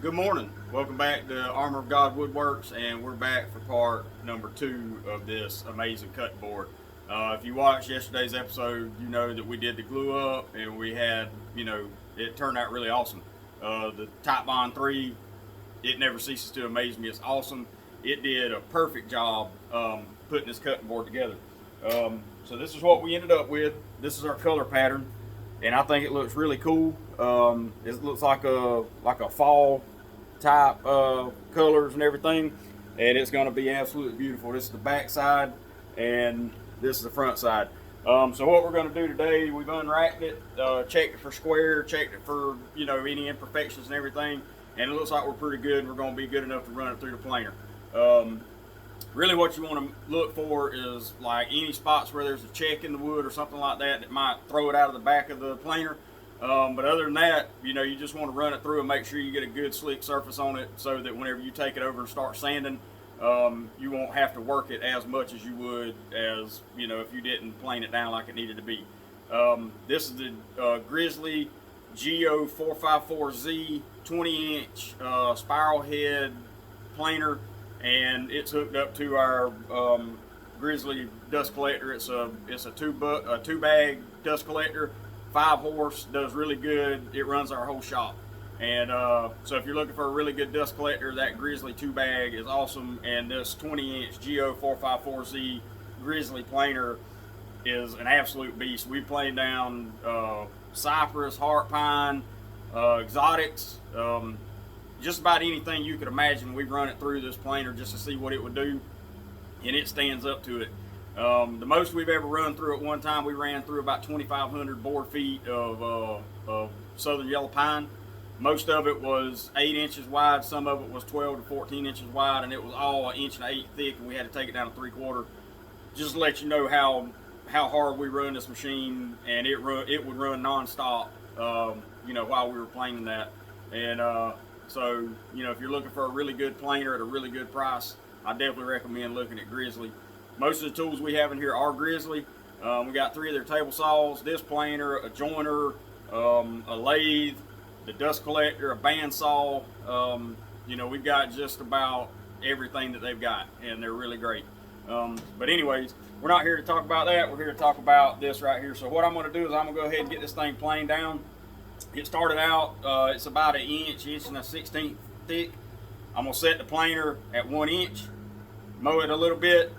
Good morning. Welcome back to Armor of God Woodworks, and we're back for part number 2 of this amazing cut board. If you watched yesterday's episode, you know that we did the glue up, and we had, it turned out really awesome. The Titebond 3, it never ceases to amaze me. It's awesome. It did a perfect job putting this cutting board together. So this is what we ended up with. This is our color pattern, and I think it looks really cool. It looks like a fall type colors and everything, and it's going to be absolutely beautiful. This is the back side, and this is the front side. So what we're going to do today, we've unracked it, checked it for square, checked it for any imperfections and everything, and it looks like we're pretty good. We're going to be good enough to run it through the planer. Really what you want to look for is like any spots where there's a check in the wood or something like that that might throw it out of the back of the planer. But other than that, you just want to run it through and make sure you get a good slick surface on it so that whenever you take it over and start sanding, you won't have to work it as much as you would as, if you didn't plane it down like it needed to be. This is the Grizzly Geo 454Z 20-inch spiral head planer, and it's hooked up to our Grizzly dust collector. It's a two bag dust collector, 5 horse, does really good. It runs our whole shop. And so if you're looking for a really good dust collector, that Grizzly 2 bag is awesome. And this 20-inch Geo 454Z Grizzly planer is an absolute beast. We planed down cypress, heart pine, exotics, just about anything you could imagine. We've run it through this planer just to see what it would do, and it stands up to it. The most we've ever run through at one time, we ran through about 2,500 board feet of southern yellow pine. Most of it was 8 inches wide, some of it was 12 to 14 inches wide, and it was all 1 1/8 inch thick, and we had to take it down to 3/4. Just to let you know how hard we run this machine, and it would run nonstop, while we were planing that. And so, if you're looking for a really good planer at a really good price, I definitely recommend looking at Grizzly. Most of the tools we have in here are Grizzly. We got 3 of their table saws, this planer, a joiner, a lathe, the dust collector, a bandsaw. We've got just about everything that they've got, and they're really great. But anyways, we're not here to talk about that. We're here to talk about this right here. So what I'm going to do is I'm going to go ahead and get this thing planed down. It started out, it's about 1 inch, 1 1/16 thick. I'm going to set the planer at 1 inch, mow it a little bit,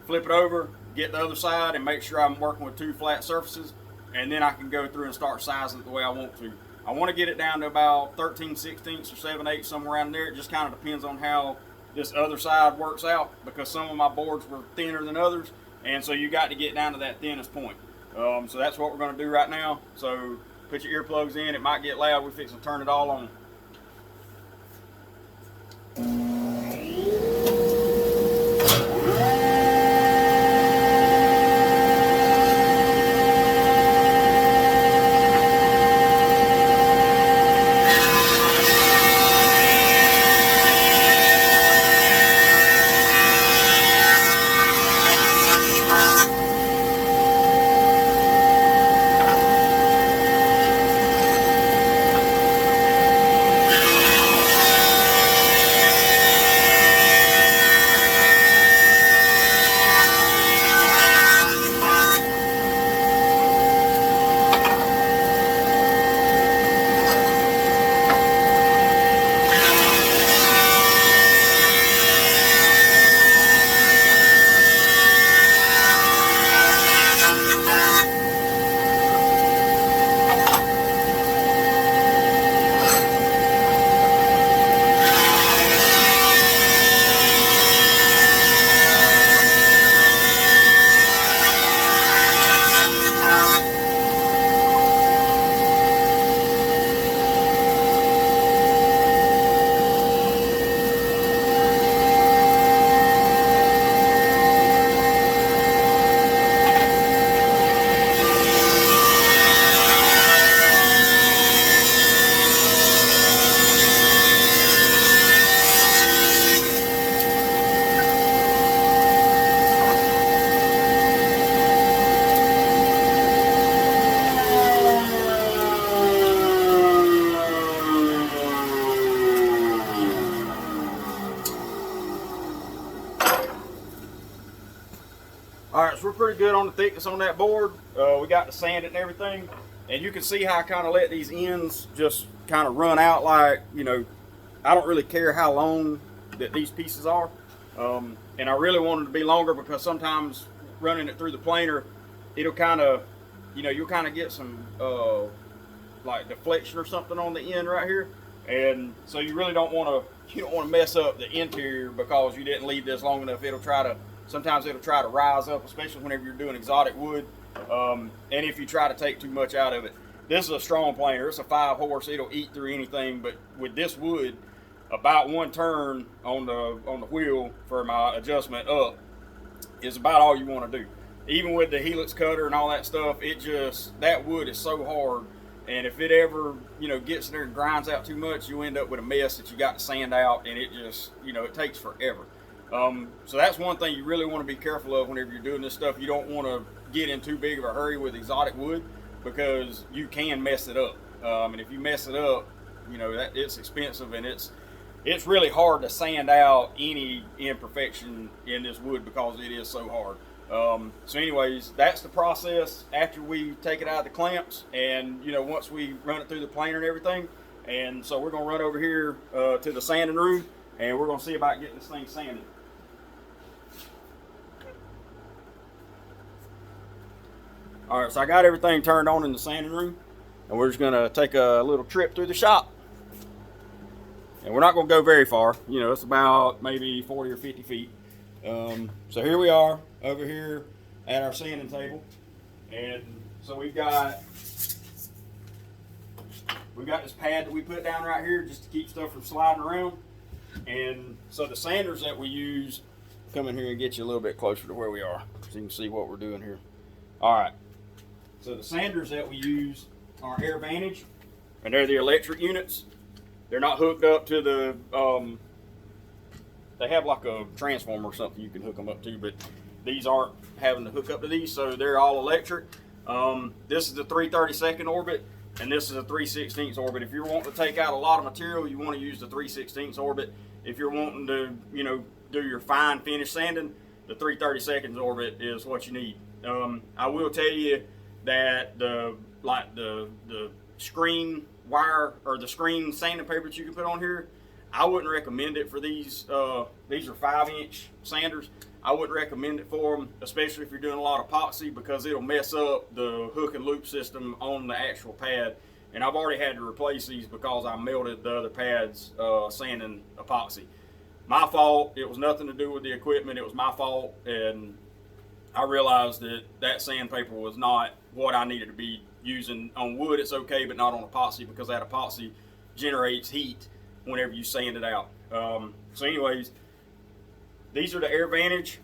flip it over, get the other side, and make sure I'm working with 2 flat surfaces, and then I can go through and start sizing it the way I want to. I want to get it down to about 13/16 or 7/8, somewhere around there. It just kind of depends on how this other side works out, because some of my boards were thinner than others, and so you got to get down to that thinnest point. So that's what we're going to do right now. So put your earplugs in. It might get loud. We're fixing to turn it all on. much, we're pretty good on the thickness on that board. We got to sand it and everything. And you can see how I kind of let these ends just kind of run out like, you know, I don't really care how long that these pieces are. And I really want them to be longer because sometimes running it through the planer, it'll kind of, you know, you'll kind of get some like deflection or something on the end right here. And so you really don't want to mess up the interior because you didn't leave this long enough. Sometimes it'll try to rise up, especially whenever you're doing exotic wood. And if you try to take too much out of it. This is a strong planer. It's a 5-horse. It'll eat through anything. But with this wood, about one turn on the wheel for my adjustment up is about all you want to do. Even with the helix cutter and all that stuff, that wood is so hard. And if it ever, you know, gets in there and grinds out too much, you end up with a mess that you got to sand out, and it just, you know, it takes forever. So that's one thing you really want to be careful of whenever you're doing this stuff. You don't want to get in too big of a hurry with exotic wood because you can mess it up. And if you mess it up, you know, it's expensive, and it's really hard to sand out any imperfection in this wood because it is so hard. So anyways, that's the process after we take it out of the clamps, and you know, once we run it through the planer and everything. And so we're gonna run over here to the sanding room, and we're gonna see about getting this thing sanded. All right, so I got everything turned on in the sanding room, and we're just gonna take a little trip through the shop. And we're not gonna go very far, you know, it's about maybe 40 or 50 feet. So here we are over here at our sanding table, and so we've got this pad that we put down right here just to keep stuff from sliding around. And so the sanders that we use, come in here and get you a little bit closer to where we are so you can see what we're doing here. All right, so the sanders that we use are AirVantage, and they're the electric units. They're not hooked up to the they have like a transformer or something you can hook them up to, but these aren't having to hook up to these, so they're all electric. This is the 3/32 orbit, and this is a 3/16 orbit. If you're wanting to take out a lot of material, you want to use the 3/16 orbit. If you're wanting to, you know, do your fine finish sanding, the 3/32 orbit is what you need. I will tell you that the screen wire or the screen sanding paper that you can put on here, I wouldn't recommend it for these. These are 5-inch sanders. I wouldn't recommend it for them, especially if you're doing a lot of epoxy, because it'll mess up the hook and loop system on the actual pad. And I've already had to replace these because I melted the other pads sanding epoxy. My fault. It was nothing to do with the equipment. It was my fault, and I realized that sandpaper was not what I needed to be using. On wood it's okay, but not on epoxy, because that epoxy generates heat whenever you sand it out. So anyways, these are the AirVantage.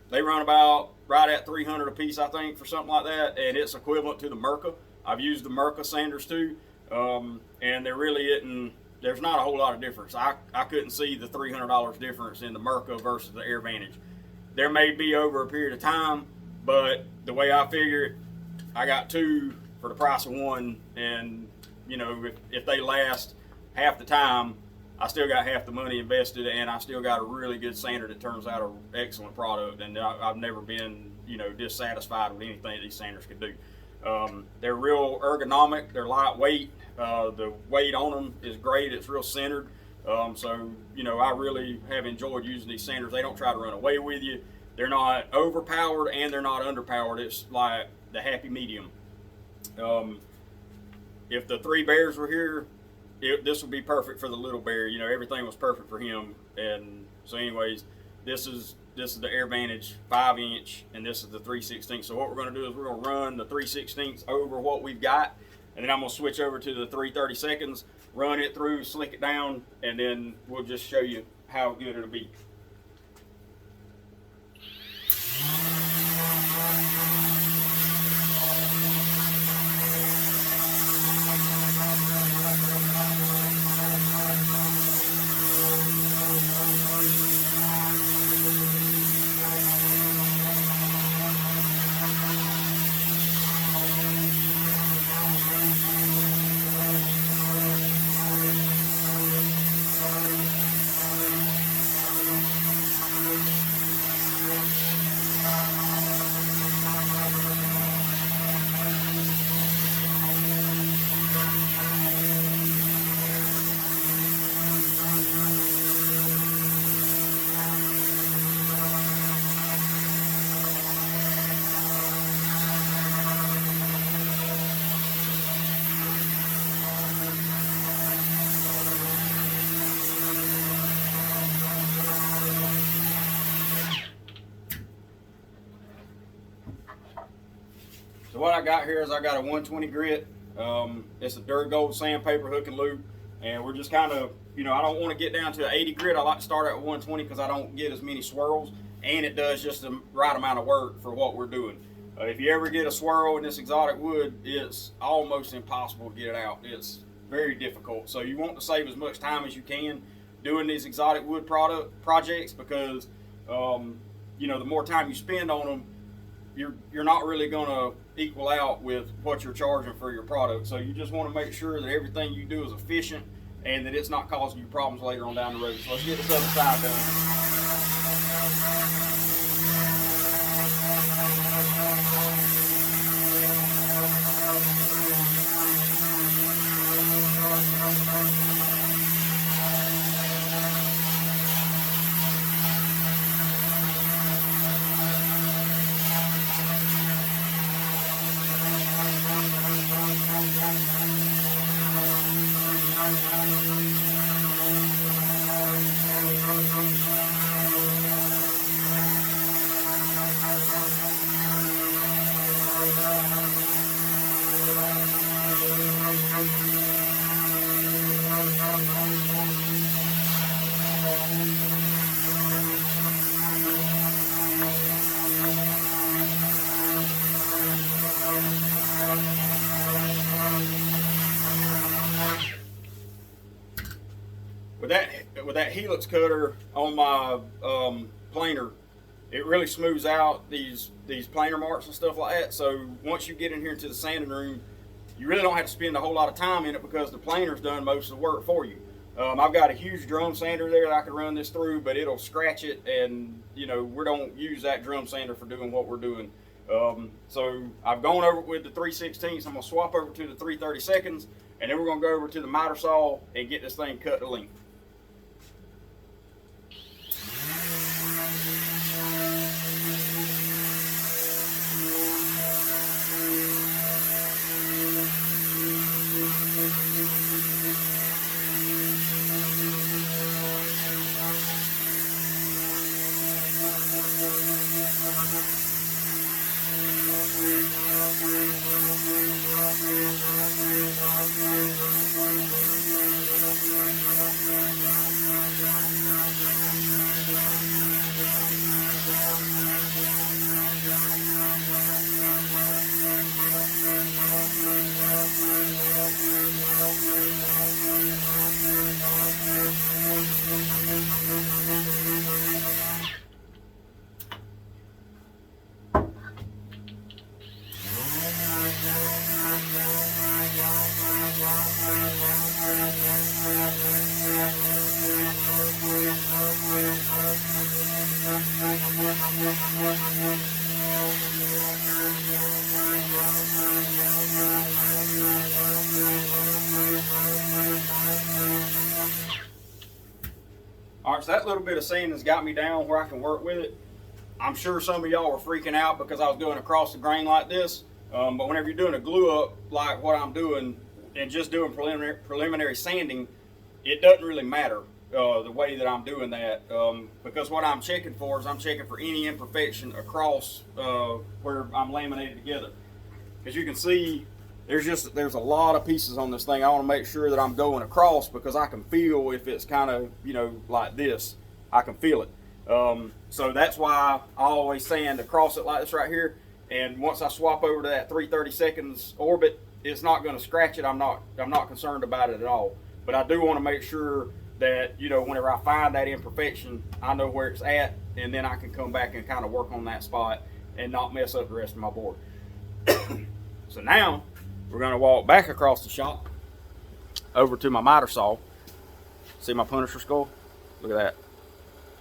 They run about right at $300 a piece, I think, for something like that, and it's equivalent to the Mirka. I've used the Mirka sanders too, and there's not a whole lot of difference. I couldn't see the $300 difference in the Mirka versus the AirVantage. There may be over a period of time, but the way I figure it, I got two for the price of one, and you know, if they last half the time, I still got half the money invested, and I still got a really good sander that turns out an excellent product. And I've never been, you know, dissatisfied with anything that these sanders could do. They're real ergonomic. They're lightweight. The weight on them is great. It's real centered. So, you know, I really have enjoyed using these sanders. They don't try to run away with you. They're not overpowered and they're not underpowered. It's like the happy medium. If the three bears were here, this would be perfect for the little bear. You know, everything was perfect for him. And so anyways, this is the AirVantage 5-inch, and this is the 3/16. So what we're going to do is we're going to run the 3/16 over what we've got, and then I'm going to switch over to the 3/32, run it through, slick it down, and then we'll just show you how good it'll be. So what I got here is I got a 120 grit. It's a Duragold sandpaper hook and loop, and we're just kind of, you know, I don't want to get down to an 80 grit. I like to start at 120 because I don't get as many swirls, and it does just the right amount of work for what we're doing. If you ever get a swirl in this exotic wood, it's almost impossible to get it out. It's very difficult. So you want to save as much time as you can doing these exotic wood projects because, you know, the more time you spend on them, you're not really going to equal out with what you're charging for your product. So you just want to make sure that everything you do is efficient and that it's not causing you problems later on down the road. So let's get this other side done. With that helix cutter on my planer, it really smooths out these planer marks and stuff like that. So once you get in here into the sanding room, you really don't have to spend a whole lot of time in it because the planer's done most of the work for you. I've got a huge drum sander there that I can run this through, but it'll scratch it, and you know, we don't use that drum sander for doing what we're doing. So I've gone over with the 3/16. I'm gonna swap over to the 3/32, and then we're gonna go over to the miter saw and get this thing cut to length. Alright, so that little bit of sand has got me down where I can work with it. I'm sure some of y'all were freaking out because I was going across the grain like this. But whenever you're doing a glue up like what I'm doing and just doing preliminary sanding, it doesn't really matter the way that I'm doing that, because what I'm checking for is I'm checking for any imperfection across where I'm laminated together. As you can see, there's a lot of pieces on this thing. I want to make sure that I'm going across because I can feel if it's kind of, you know, like this. I can feel it. So that's why I always sand across it like this right here. And once I swap over to that 3/32 orbit, it's not going to scratch it. I'm not concerned about it at all. But I do want to make sure that, you know, whenever I find that imperfection, I know where it's at, and then I can come back and kind of work on that spot and not mess up the rest of my board. So now we're going to walk back across the shop over to my miter saw. See my Punisher skull? Look at that.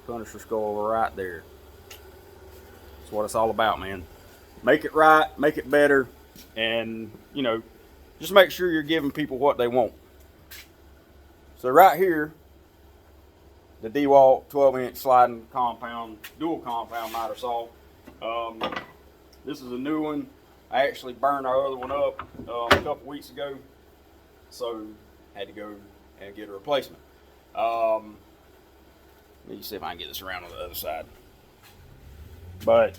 Punisher skull right there. That's what it's all about, man. Make it right, make it better, and, you know, just make sure you're giving people what they want. So right here, the DeWalt 12-inch sliding compound, dual compound miter saw. This is a new one. I actually burned our other one up a couple weeks ago, so had to go and get a replacement. Let me see if I can get this around on the other side. But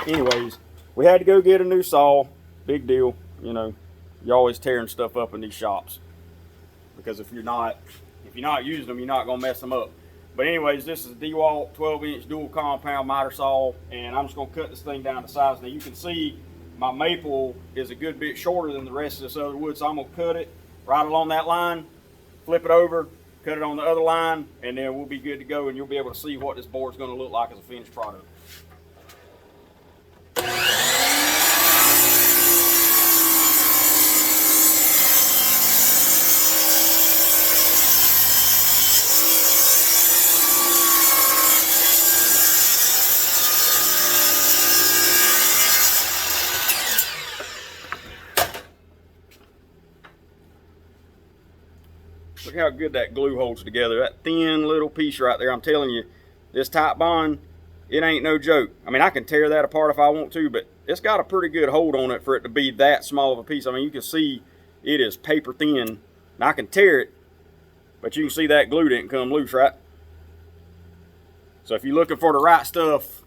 anyways, we had to go get a new saw big deal. You know, you're always tearing stuff up in these shops, because if you're not using them, you're not gonna mess them up. But anyways, this is a DeWalt 12-inch dual compound miter saw, and I'm just gonna cut this thing down to size. Now you can see my maple is a good bit shorter than the rest of this other wood, so I'm gonna cut it right along that line, flip it over, cut it on the other line, and then we'll be good to go, and you'll be able to see what this board's gonna look like as a finished product. Look how good that glue holds together. That thin little piece right there, I'm telling you, this Titebond, it ain't no joke. I mean, I can tear that apart if I want to, but it's got a pretty good hold on it for it to be that small of a piece. I mean, you can see it is paper thin. And I can tear it, but you can see that glue didn't come loose, right? So if you're looking for the right stuff,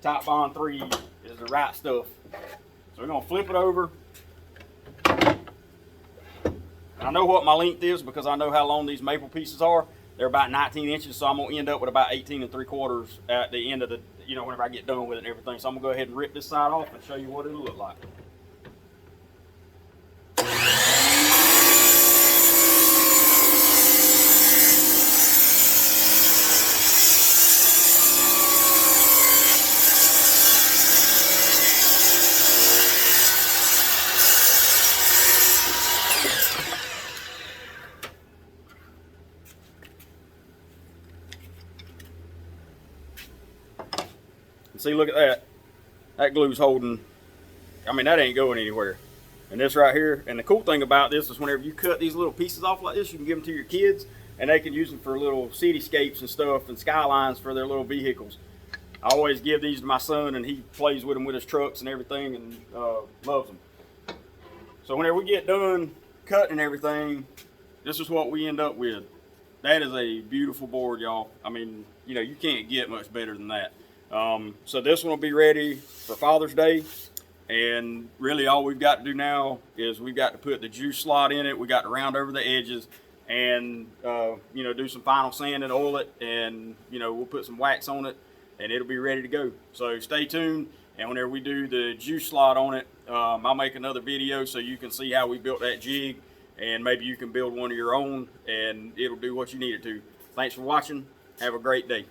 Titebond 3 is the right stuff. So we're gonna flip it over. I know what my length is because I know how long these maple pieces are. They're about 19 inches, so I'm gonna end up with about 18 3/4 at the end of the, you know, whenever I get done with it and everything. So I'm gonna go ahead and rip this side off and show you what it'll look like. See, look at that. That glue's holding. I mean, that ain't going anywhere. And this right here, and the cool thing about this is whenever you cut these little pieces off like this, you can give them to your kids, and they can use them for little cityscapes and stuff and skylines for their little vehicles. I always give these to my son, and he plays with them with his trucks and everything, and loves them. So whenever we get done cutting and everything, this is what we end up with. That is a beautiful board, y'all. I mean, you know, you can't get much better than that. So this one will be ready for Father's Day, and really all we've got to do now is we've got to put the juice slot in it. We got to round over the edges and you know, do some final sand and oil it, and you know, we'll put some wax on it, and it'll be ready to go. So stay tuned, and whenever we do the juice slot on it, I'll make another video so you can see how we built that jig, and maybe you can build one of your own, and it'll do what you need it to. Thanks for watching. Have a great day.